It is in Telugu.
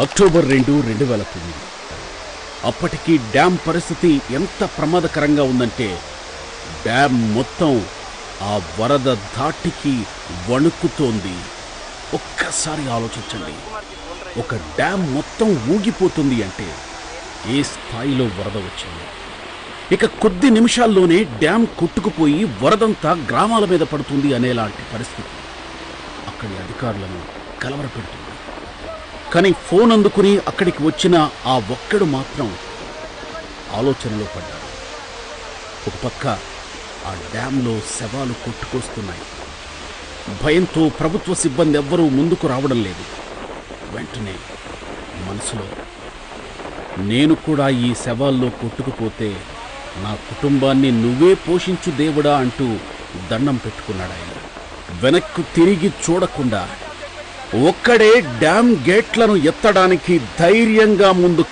అక్టోబర్ 2, 2009. అప్పటికి డ్యాం పరిస్థితి ఎంత ప్రమాదకరంగా ఉందంటే డ్యాం మొత్తం ఆ వరద ధాటికి వణుకుతోంది. ఒక్కసారి ఆలోచించండి, ఒక డ్యాం మొత్తం ఊగిపోతుంది అంటే ఏ స్థాయిలో వరద వచ్చింది. ఇక కొద్ది నిమిషాల్లోనే డ్యాం కొట్టుకుపోయి వరదంతా గ్రామాల మీద పడుతుంది అనేలాంటి పరిస్థితి అక్కడి అధికారులను కలవరపెడుతుంది. కానీ ఫోన్ అందుకుని అక్కడికి వచ్చిన ఆ ఒక్కడు మాత్రం ఆలోచనలో పడ్డాడు. ఒక పక్క ఆ డ్యాంలో శవాలు కొట్టుకొస్తున్నాయి. భయంతో ప్రభుత్వ సిబ్బంది ఎవ్వరూ ముందుకు రావడం లేదు. వెంటనే మనసులో, నేను కూడా ఈ శవాల్లో కొట్టుకుపోతే నా కుటుంబాన్ని నువ్వే పోషించు దేవుడా అంటూ దండం పెట్టుకున్నాడు ఆయన. వెనక్కు తిరిగి చూడకుండా ఒక్కడే డ్యాం గేట్లను ఎత్తడానికి ధైర్యంగా ముందు